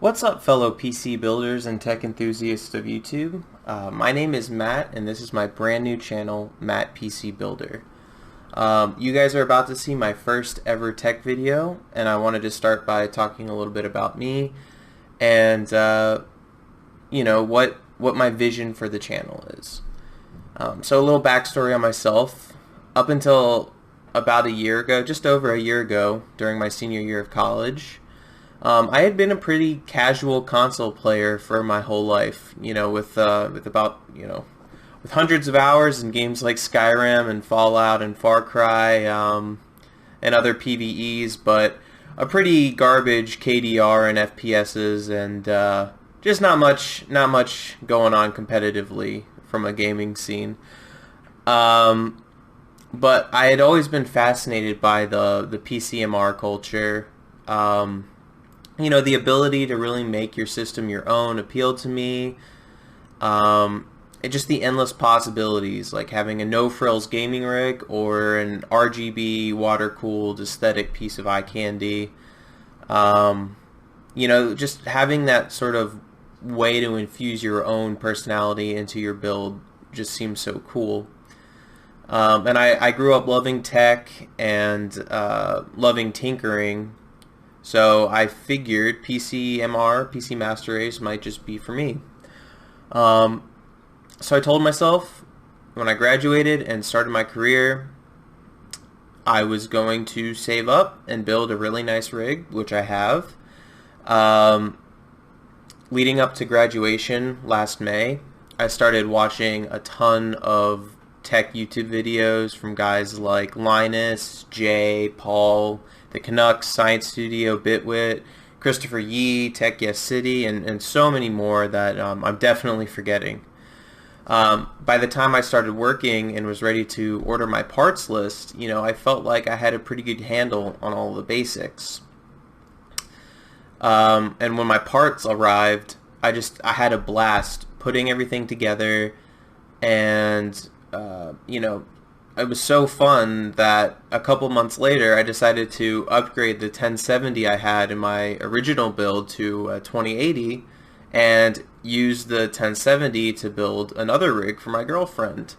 What's up, fellow PC builders and tech enthusiasts of YouTube? My name is Matt, and this is my brand new channel, Matt PC Builder. You guys are about to see my first ever tech video, and I wanted to start by talking a little bit about me and what my vision for the channel is. So a little backstory on myself. Up until about a year ago, just over a year ago, during my senior year of college, I had been a pretty casual console player for my whole life, with hundreds of hours in games like Skyrim and Fallout and Far Cry, and other PvEs, but a pretty garbage KDR and FPSs, and just not much going on competitively from a gaming scene. But I had always been fascinated by the PCMR culture. The ability to really make your system your own appealed to me. Just the endless possibilities, like having a no-frills gaming rig or an RGB water-cooled aesthetic piece of eye candy. Just having that sort of way to infuse your own personality into your build just seems so cool. And I grew up loving tech and loving tinkering. So I figured PCMR, PC Master Race, might just be for me. So I told myself when I graduated and started my career, I was going to save up and build a really nice rig, which I have. Leading up to graduation last May, I started watching a ton of tech YouTube videos from guys like Linus, Jay, Paul, the Canucks, Science Studio, Bitwit, Christopher Yee, Tech Yes City, and so many more that I'm definitely forgetting. By the time I started working and was ready to order my parts list, I felt like I had a pretty good handle on all the basics. And when my parts arrived, I had a blast putting everything together, and it was so fun that a couple months later I decided to upgrade the 1070 I had in my original build to a 2080 and use the 1070 to build another rig for my girlfriend.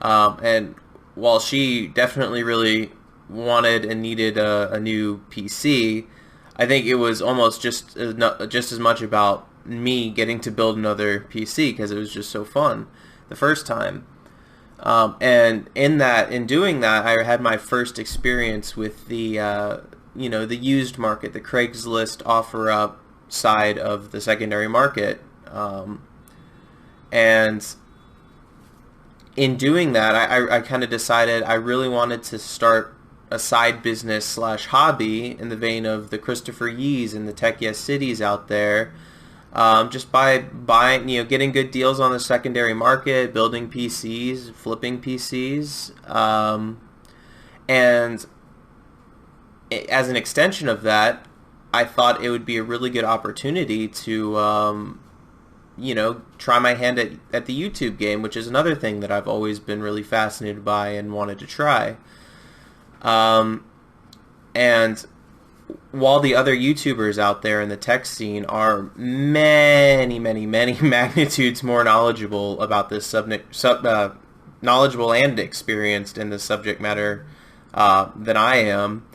And while she definitely really wanted and needed a new PC, I think it was almost just as much about me getting to build another PC because it was just so fun the first time. And in doing that, I had my first experience with the used market, the Craigslist OfferUp side of the secondary market. And in doing that, I kind of decided I really wanted to start a side business / hobby in the vein of the Christopher Yees and the Tech Yes Cities out there. Just by buying, getting good deals on the secondary market, building PCs, flipping PCs, and as an extension of that, I thought it would be a really good opportunity to, try my hand at the YouTube game, which is another thing that I've always been really fascinated by and wanted to try. And while the other YouTubers out there in the tech scene are many magnitudes more knowledgeable about this knowledgeable and experienced in the subject matter than I am,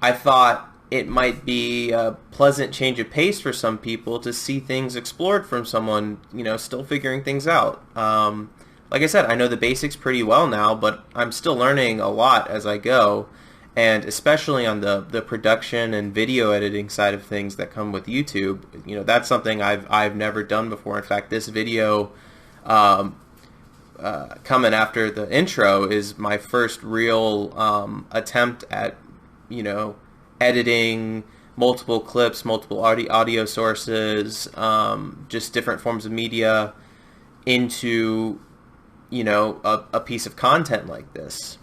I thought it might be a pleasant change of pace for some people to see things explored from someone, still figuring things out. Like I said, I know the basics pretty well now, but I'm still learning a lot as I go. And especially on the production and video editing side of things that come with YouTube, that's something I've never done before. In fact, this video coming after the intro is my first real attempt at editing multiple clips, multiple audio sources, just different forms of media into a piece of content like this.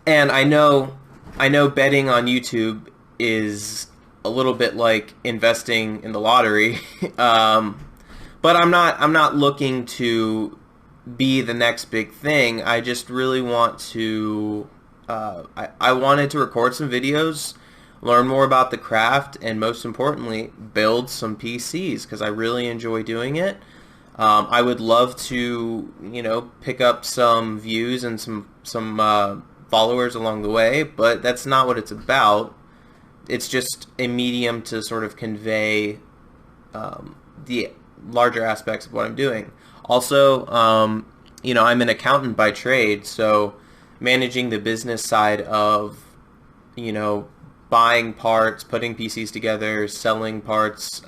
And I know betting on YouTube is a little bit like investing in the lottery, but I'm not looking to be the next big thing. I just really want to. I wanted to record some videos learn more about the craft, and most importantly, build some PCs because I really enjoy doing it. I would love to, pick up some views and some followers along the way, but that's not what it's about. It's just a medium to sort of convey the larger aspects of what I'm doing. Also, I'm an accountant by trade, so managing the business side of, buying parts, putting PCs together, selling parts,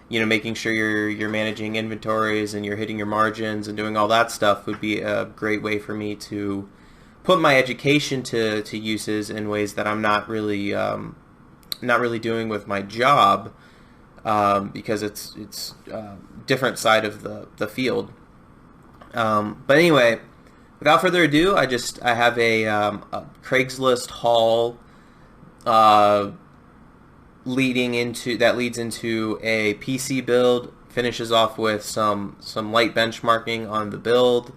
making sure you're managing inventories and you're hitting your margins and doing all that stuff would be a great way for me to put my education to uses in ways that I'm not really doing with my job, because it's different side of the field. But anyway, without further ado, I have a Craigslist haul leads into a PC build, finishes off with some light benchmarking on the build,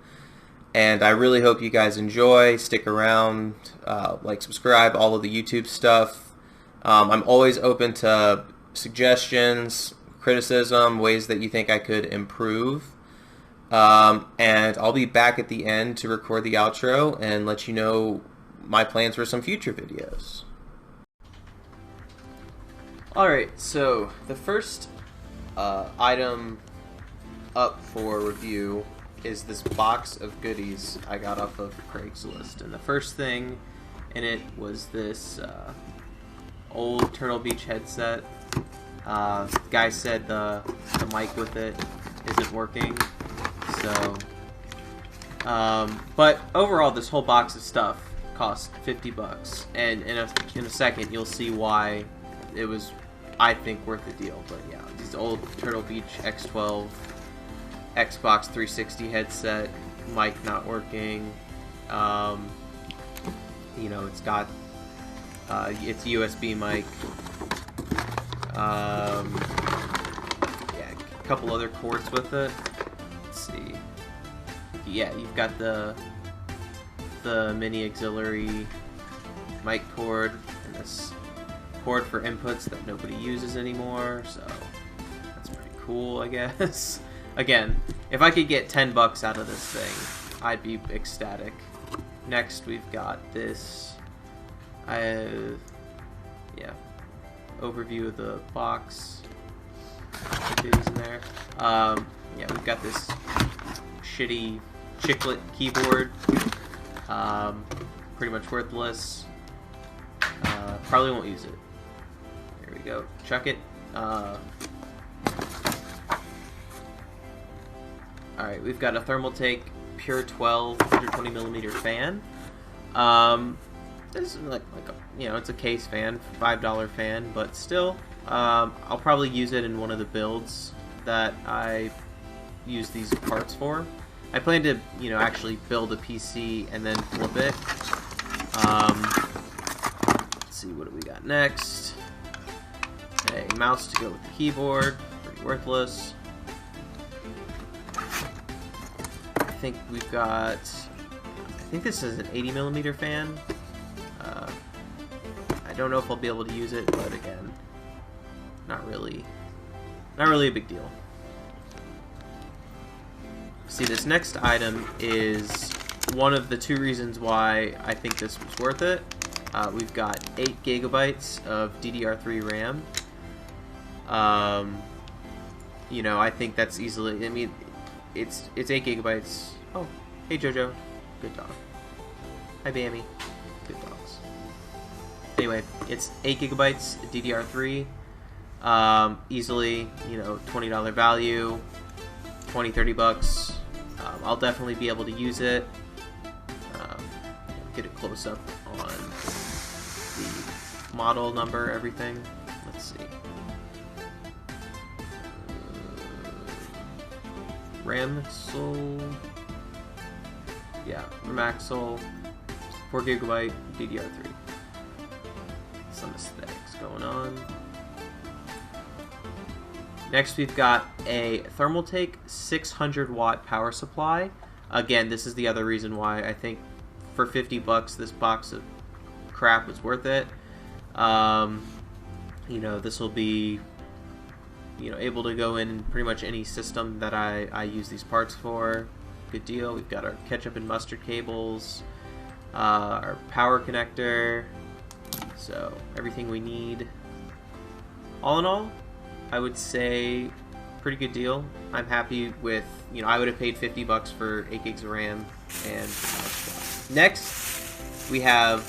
and I really hope you guys enjoy. Stick around, subscribe, all of the YouTube stuff. I'm always open to suggestions, criticism, ways that you think I could improve. And I'll be back at the end to record the outro and let you know my plans for some future videos. Alright, so the first item up for review is this box of goodies I got off of Craigslist. And the first thing in it was this old Turtle Beach headset. Guy said the mic with it isn't working. So, but overall, this whole box of stuff cost $50, and in a second you'll see why it was, I think, worth the deal. But yeah, this old Turtle Beach X12 Xbox 360 headset, mic not working. It's got it's USB mic. Yeah, a couple other cords with it. See, yeah, you've got the mini auxiliary mic cord and this cord for inputs that nobody uses anymore, so that's pretty cool, I guess. Again, if I could get $10 out of this thing, I'd be ecstatic. Next, we've got this overview of the box. Goodies in there. Yeah, we've got this shitty chiclet keyboard. Pretty much worthless. Probably won't use it. There we go. Chuck it. Alright, we've got a Thermaltake Pure 12 120mm fan. This is like it's a case fan, $5 fan, but still, I'll probably use it in one of the builds that I use these parts for. I plan to, actually build a PC and then flip it. Let's see, what do we got next? A mouse to go with the keyboard, pretty worthless. I think we've got, I think this is an 80mm fan. I don't know if I'll be able to use it, but again, not really a big deal. See, this next item is one of the two reasons why I think this was worth it. We've got 8 GB of DDR3 RAM. I think that's easily, it's 8 GB. Oh, hey Jojo. Good dog. Hi Bammy. Good dogs. Anyway, it's 8 GB DDR3. Easily, $20 value, $20-30. I'll definitely be able to use it. Get a close up on the model number, everything. Let's see. Ramxel. Yeah, Ramxel. 4 GB DDR3. Some aesthetics going on. Next, we've got a Thermaltake 600 watt power supply. Again, this is the other reason why I think for $50 this box of crap was worth it. You know, this will be, you know, able to go in pretty much any system that I use these parts for. Good deal. We've got our ketchup and mustard cables, our power connector, so everything we need. All in all, I would say pretty good deal. I'm happy with, you know, I would have paid $50 for 8 gigs of RAM and next we have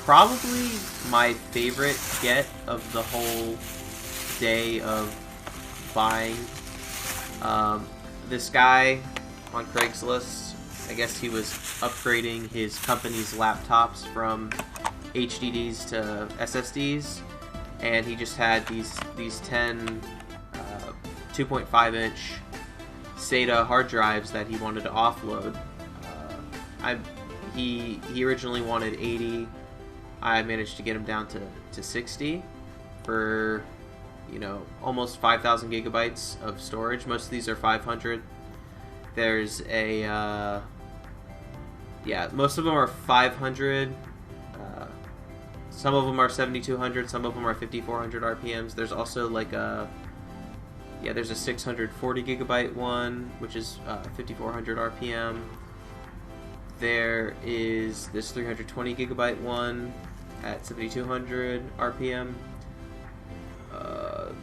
probably my favorite get of the whole day of buying. This guy on Craigslist, I guess he was upgrading his company's laptops from HDDs to SSDs, and he just had these 10 2.5-inch SATA hard drives that he wanted to offload. He originally wanted 80. I managed to get him down to 60 for, you know, almost 5,000 gigabytes of storage. Most of these are 500. There's a yeah, most of them are 500. Some of them are 7,200. Some of them are 5,400 RPMs. There's also like a there's a 640 gigabyte one, which is 5,400 RPM. There is this 320 gigabyte one at 7,200 RPM.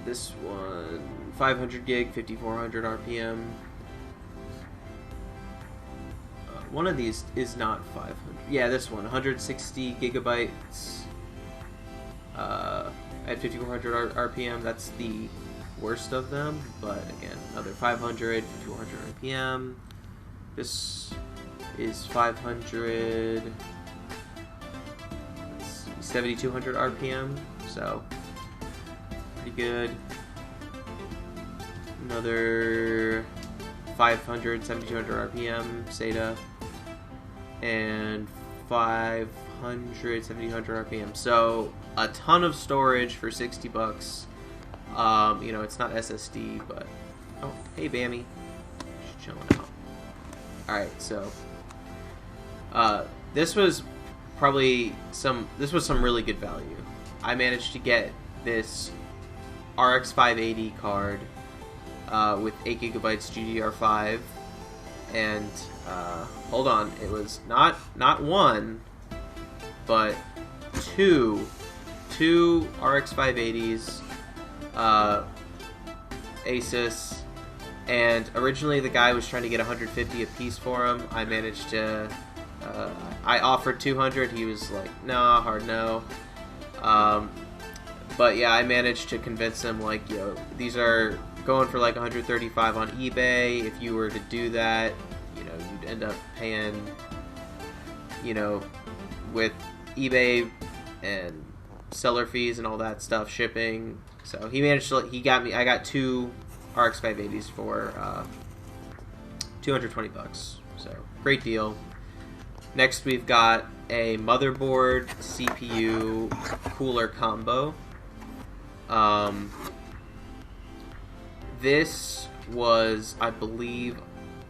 This one, 500 gig, 5,400 RPM. One of these is not 500. Yeah, this one, 160 gigabytes at 5,400 RPM. That's the worst of them, but again, another 500, 5,400 RPM. This is 500, 7,200 RPM, so pretty good. Another 500, 7,200 RPM SATA, and 500, 7,200 RPM. So a ton of storage for $60. You know, it's not SSD, but oh, hey Bammy, just chilling out. All right, so this was some really good value. I managed to get this RX580 card with 8 gigabytes GDDR5, and hold on, it was not one, but two RX580s, Asus, and originally the guy was trying to get 150 a piece for him. I managed to, I offered 200. He was like, nah, hard no. But yeah, I managed to convince him, like, yo, these are going for like 135 on eBay. If you were to do that, you know, you'd end up paying, you know, with eBay and seller fees and all that stuff, shipping. So he managed to, I got two RX580s for $220. So great deal. Next we've got a motherboard CPU cooler combo. This was, I believe,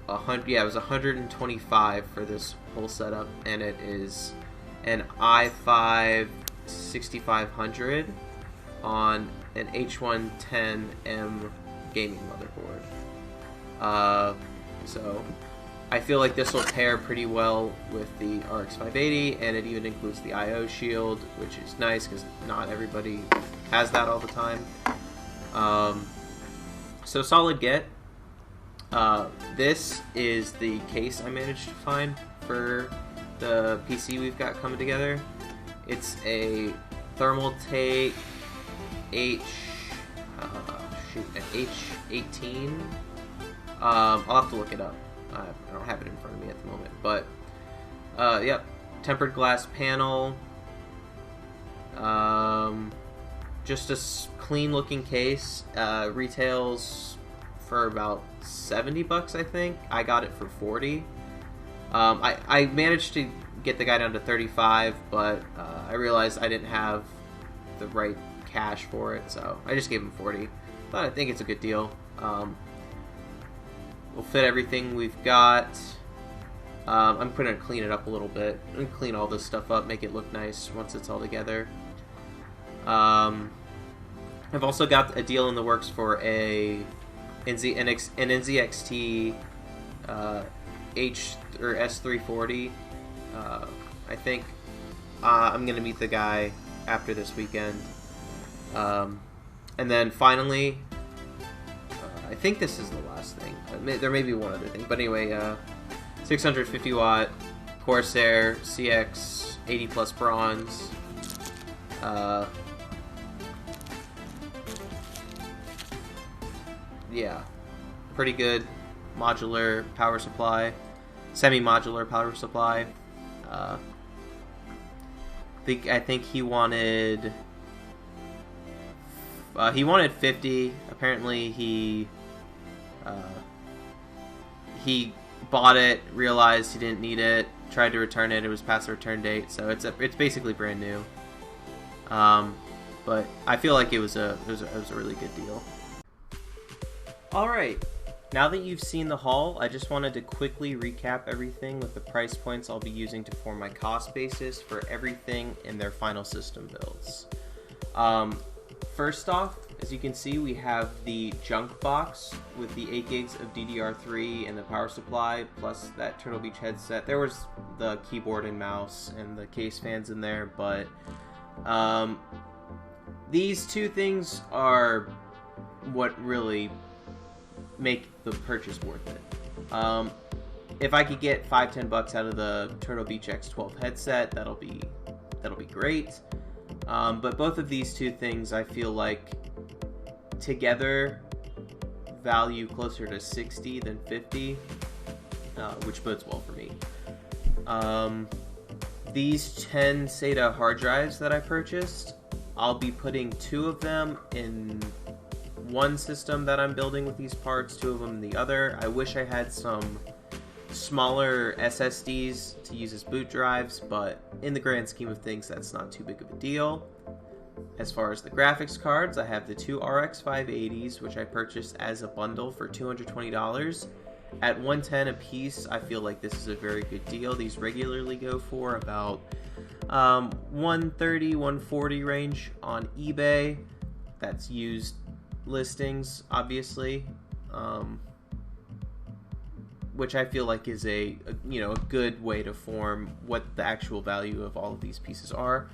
it was 125 for this whole setup, and it is an i5 6500 on an H110M gaming motherboard. So I feel like this will pair pretty well with the RX580, and it even includes the I/O shield, which is nice because not everybody has that all the time. So solid get. This is the case I managed to find for the PC we've got coming together. It's a Thermaltake an H18. I'll have to look it up. I don't have it in front of me at the moment, but yep, tempered glass panel. Just a clean looking case. Retails for about $70, I think. I got it for 40. I managed to get the guy down to 35, but I realized I didn't have the right cash for it, so I just gave him 40. But I think it's a good deal. We'll fit everything we've got. I'm going to clean it up a little bit and clean all this stuff up, make it look nice once it's all together. I've also got a deal in the works for an NZXT S340. I think I'm going to meet the guy after this weekend. And then finally, I think this is the last thing. There may be one other thing, but anyway, 650 watt Corsair CX 80 plus bronze. Yeah, pretty good modular power supply, semi-modular power supply. I think he wanted 50. Apparently he bought it, realized he didn't need it, tried to return it. It was past the return date, so it's basically brand new. But I feel like it was a really good deal. All right. Now that you've seen the haul, I just wanted to quickly recap everything with the price points I'll be using to form my cost basis for everything in their final system builds. First off, as you can see, we have the junk box with the 8 gigs of DDR3 and the power supply, plus that Turtle Beach headset. There was the keyboard and mouse and the case fans in there, but these two things are what really make the purchase worth it. If I could get $5-10 out of the Turtle Beach X12 headset, that'll be great. But both of these two things, I feel like together value closer to 60 than 50, which bodes well for me. These 10 SATA hard drives that I purchased, I'll be putting 2 of them in one system that I'm building with these parts, 2 of them in the other. I wish I had some smaller SSDs to use as boot drives, but in the grand scheme of things, that's not too big of a deal. As far as the graphics cards, I have the 2 RX580s, which I purchased as a bundle for $220. At $110 a piece, I feel like this is a very good deal. These regularly go for about $130, $140 range on eBay. That's used listings, obviously, which I feel like is a good way to form what the actual value of all of these pieces are.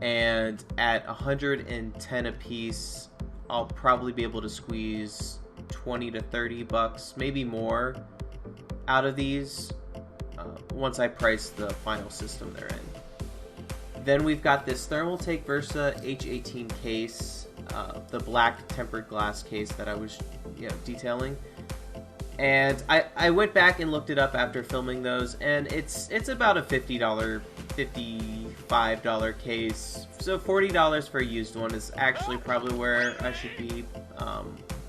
And at $110 a piece, I'll probably be able to squeeze $20 to $30, maybe more, out of these once I price the final system they're in. Then we've got this Thermaltake Versa H18 case, the black tempered glass case that I was detailing. And I went back and looked it up after filming those, and it's about a $55 case. So $40 for a used one is actually probably where I should be.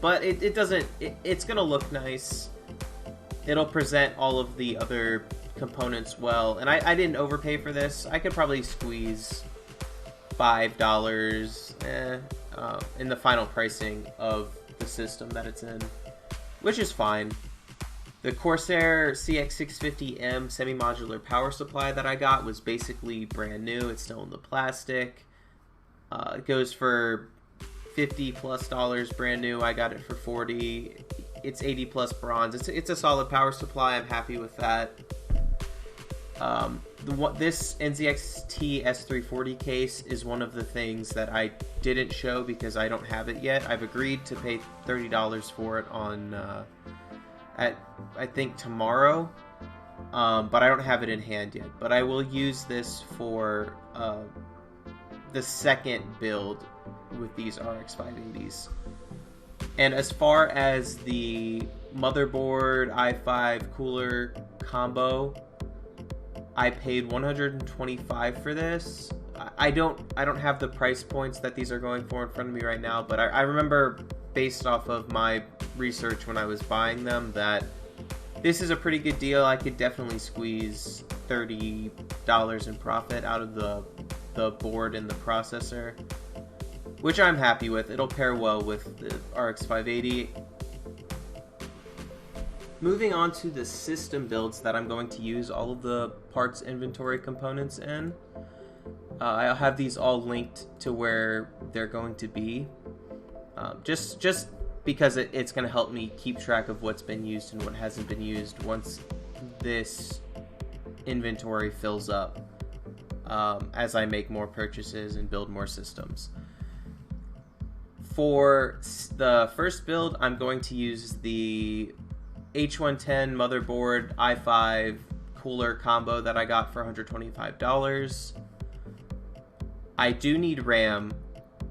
But it's gonna look nice. It'll present all of the other components well, and I didn't overpay for this. I could probably squeeze $5 in the final pricing of the system that it's in, which is fine. The Corsair CX650M semi-modular power supply that I got was basically brand new. It's still in the plastic. It goes for $50+ brand new. I got it for $40. It's 80 plus bronze. It's a solid power supply. I'm happy with that. This NZXT S340 case is one of the things that I didn't show because I don't have it yet. I've agreed to pay $30 for it on I think tomorrow, but I don't have it in hand yet. But I will use this for the second build with these RX580s. And as far as the motherboard i5 cooler combo, I paid $125 for this. I don't have the price points that these are going for in front of me right now, but I remember based off of my research when I was buying them that this is a pretty good deal. I could definitely squeeze $30 in profit out of the board and the processor, which I'm happy with. It'll pair well with the RX580. moving on to the system builds that I'm going to use all of the parts inventory components in. I'll have these all linked to where they're going to be. Just because it's going to help me keep track of what's been used and what hasn't been used once this inventory fills up, as I make more purchases and build more systems. For the first build, I'm going to use the H110 motherboard i5 cooler combo that I got for $125. I do need RAM.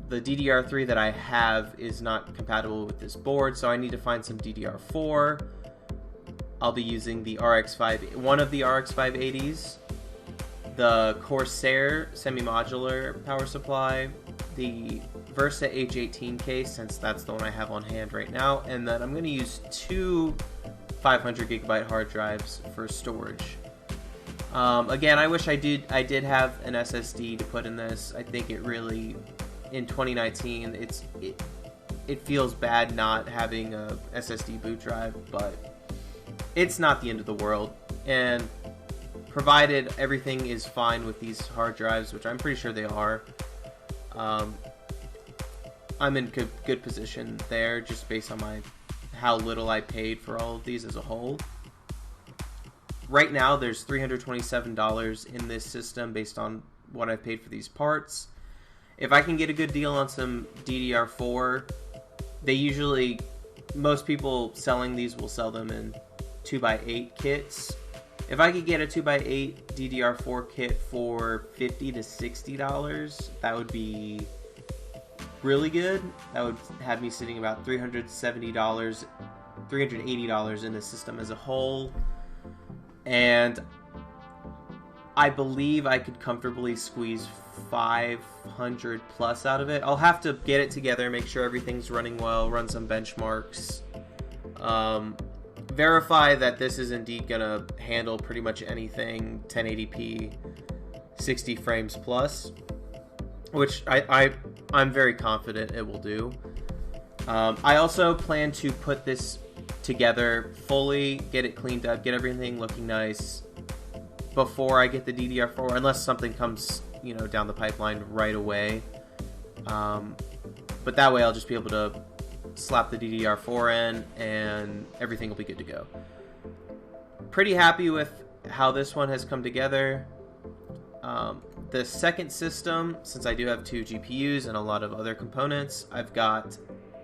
The DDR3 that I have is not compatible with this board, so I need to find some DDR4. I'll be using the one of the RX580s, the Corsair semi-modular power supply, the Versa H18 case, since that's the one I have on hand right now, and then I'm going to use 2 500GB hard drives for storage. Again, I wish I did have an SSD to put in this. I think it really, in 2019, it feels bad not having a SSD boot drive, but it's not the end of the world. And provided everything is fine with these hard drives, which I'm pretty sure they are, I'm in good position there, just based on how little I paid for all of these as a whole. Right now, there's $327 in this system based on what I've paid for these parts. If I can get a good deal on some DDR4, most people selling these will sell them in 2x8 kits. If I could get a 2x8 DDR4 kit for $50 to $60, that would be really good. That would have me sitting about $380 in the system as a whole. And I believe I could comfortably squeeze 500 plus out of it. I'll have to get it together, make sure everything's running well, run some benchmarks, verify that this is indeed gonna handle pretty much anything 1080p 60 frames plus, which I'm very confident it will do. I also plan to put this together fully, get it cleaned up, get everything looking nice before I get the DDR4, unless something comes, down the pipeline right away. But that way I'll just be able to slap the DDR4 in and everything will be good to go. Pretty happy with how this one has come together. The second system, since I do have 2 GPUs and a lot of other components, I've got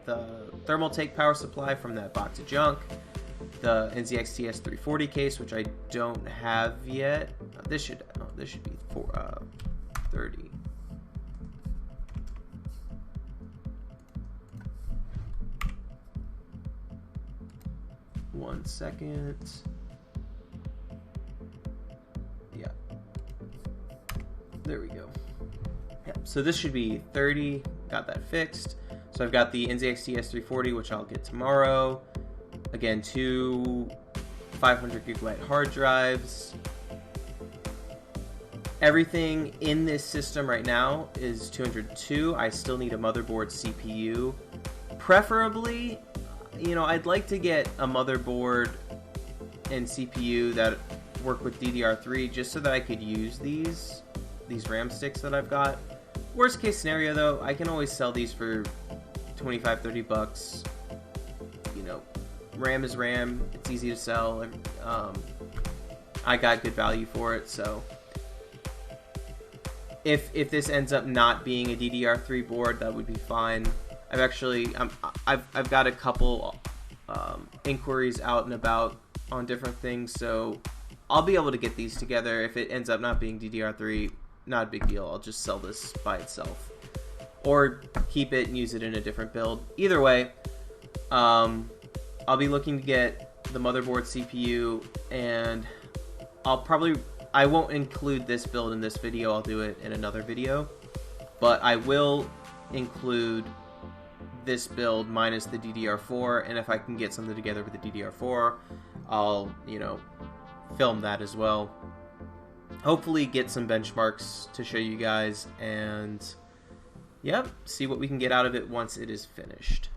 the Thermaltake power supply from that box of junk, the NZXT S340 case, which I don't have yet. This should be for 30. One second. Yeah. There we go. Yeah, so this should be 30. Got that fixed. So I've got the NZXT S340, which I'll get tomorrow. Again, 2 500GB hard drives. Everything in this system right now is 202. I still need a motherboard CPU. Preferably, I'd like to get a motherboard and CPU that work with DDR3 just so that I could use these RAM sticks that I've got. Worst case scenario though, I can always sell these for 25-30 bucks. RAM is RAM, it's easy to sell. I got good value for it, so if this ends up not being a DDR3 board, that would be fine. I've got a couple inquiries out and about on different things, so I'll be able to get these together. If it ends up not being DDR3, not a big deal. I'll just sell this by itself, or keep it and use it in a different build. Either way, I'll be looking to get the motherboard, CPU, and I won't include this build in this video. I'll do it in another video, but I will include this build minus the DDR4, and if I can get something together with the DDR4, I'll, film that as well. Hopefully get some benchmarks to show you guys, and yep, see what we can get out of it once it is finished.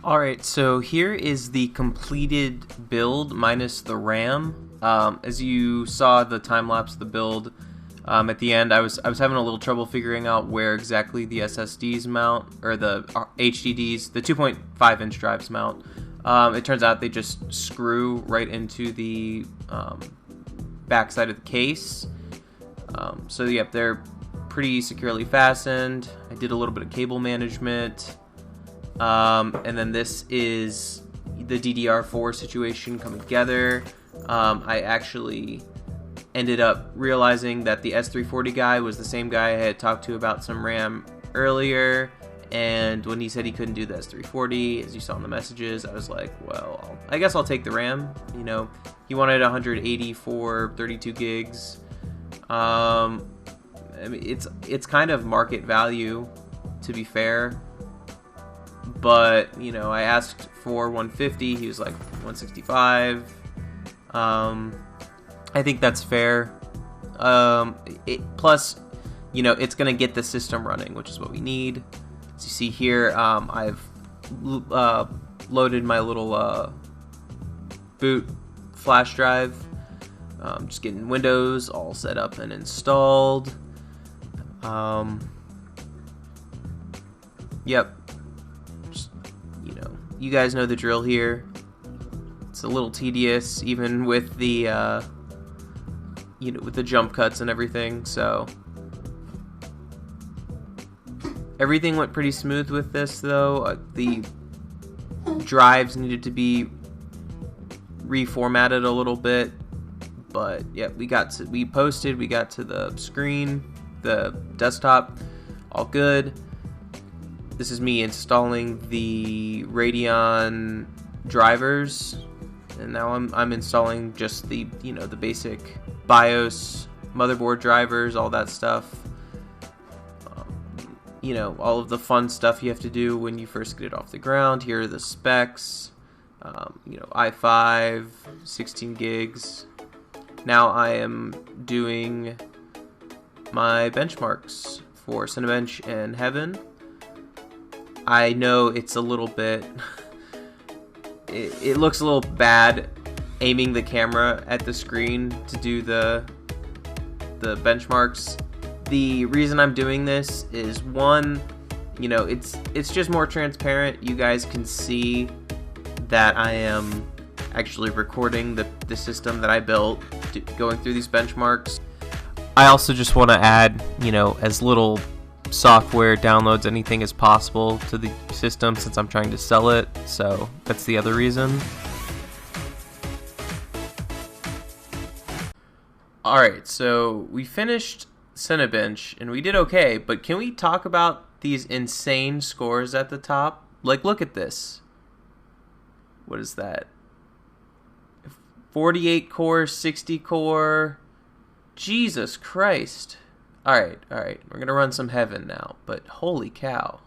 Alright, so here is the completed build minus the RAM. As you saw the time-lapse of the build, at the end I was having a little trouble figuring out where exactly the SSDs mount, or the HDDs, the 2.5 inch drives mount. It turns out they just screw right into the back side of the case. So yep, they're pretty securely fastened. I did a little bit of cable management. And then this is the DDR4 situation coming together. I actually ended up realizing that the S340 guy was the same guy I had talked to about some RAM earlier, and when he said he couldn't do the S340, as you saw in the messages, I was like, well, I guess I'll take the RAM. You know, he wanted 180 for 32 gigs. I mean, it's kind of market value, to be fair. But, you know, I asked for 150, he was like 165. I think that's fair. Plus, you know, it's going to get the system running, which is what we need. As you see here, I've loaded my little boot flash drive. Just getting Windows all set up and installed. Yep. You guys know the drill here. It's a little tedious, even with the, you know, with the jump cuts and everything. So everything went pretty smooth with this, though. The drives needed to be reformatted a little bit, but yeah, we got to the screen, the desktop, all good. This is me installing the Radeon drivers, and now I'm installing just the, you know, the basic BIOS, motherboard drivers, all that stuff. You know, all of the fun stuff you have to do when you first get it off the ground. Here are the specs. You know, i5, 16 gigs. Now I am doing my benchmarks for Cinebench and Heaven. I know it's a little bit, it looks a little bad aiming the camera at the screen to do the benchmarks. The reason I'm doing this is, one, you know, it's just more transparent. You guys can see that I am actually recording the system that I built, going through these benchmarks. I also just want to add, you know, as little software downloads, anything as possible to the system, since I'm trying to sell it. So that's the other reason. Alright, so we finished Cinebench and we did okay, but can we talk about these insane scores at the top? Like, look at this. What is that? 48 core, 60 core. Jesus Christ. Alright, we're gonna run some Heaven now, but holy cow.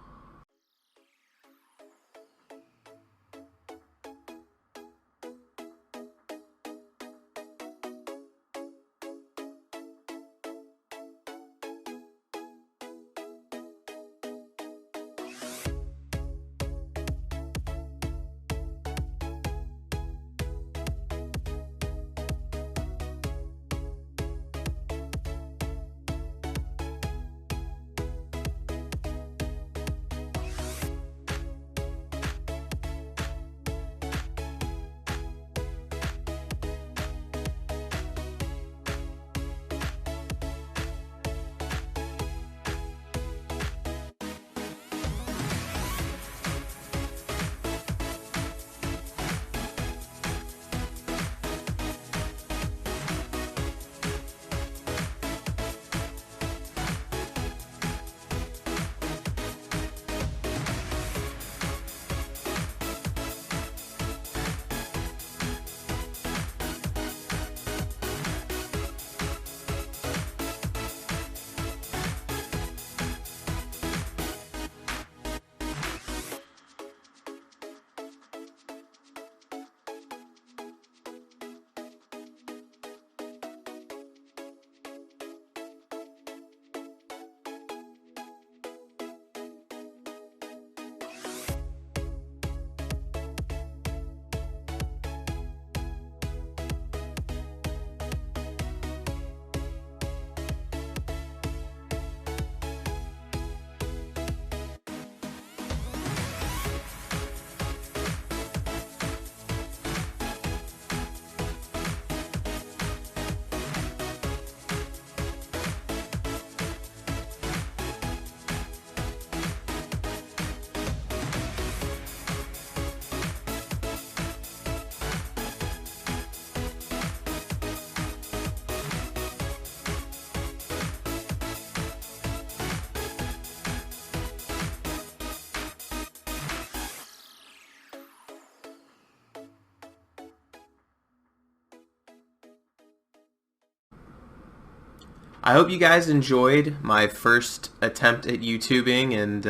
I hope you guys enjoyed my first attempt at YouTubing and,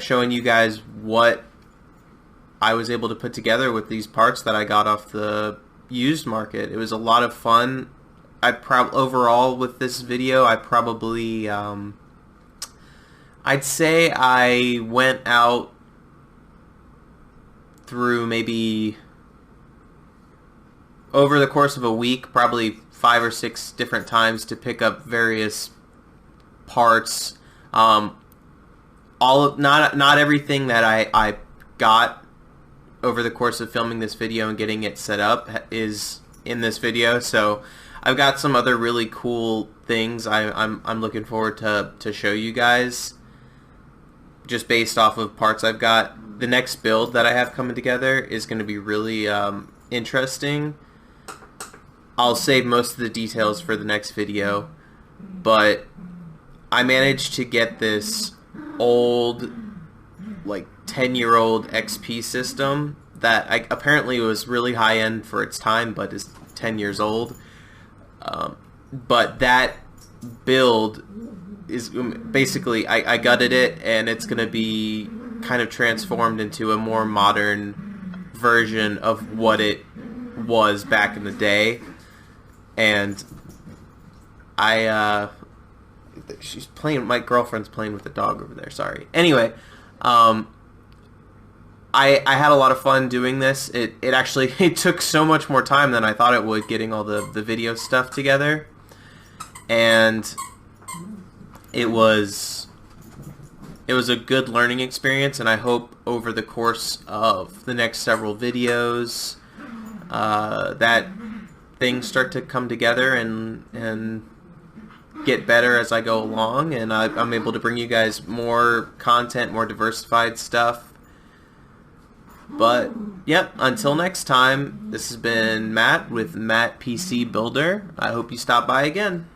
showing you guys what I was able to put together with these parts that I got off the used market. It was a lot of fun. Overall with this video, I probably, I'd say I went out through maybe over the course of a week, probably 5 or 6 different times to pick up various parts. Not everything that I got over the course of filming this video and getting it set up is in this video, so I've got some other really cool things I'm looking forward to show you guys just based off of parts I've got. The next build that I have coming together is going to be really interesting. I'll save most of the details for the next video, but I managed to get this old, like 10-year-old XP system that apparently was really high-end for its time, but is 10 years old. But that build is basically, I gutted it, and it's going to be kind of transformed into a more modern version of what it was back in the day. And she's playing, my girlfriend's playing with the dog over there, sorry. Anyway, I had a lot of fun doing this. It actually it took so much more time than I thought it would, getting all the video stuff together. And it was a good learning experience, and I hope over the course of the next several videos that things start to come together and get better as I go along, and I'm able to bring you guys more content, more diversified stuff. But, yep, until next time, this has been Matt with Matt PC Builder. I hope you stop by again.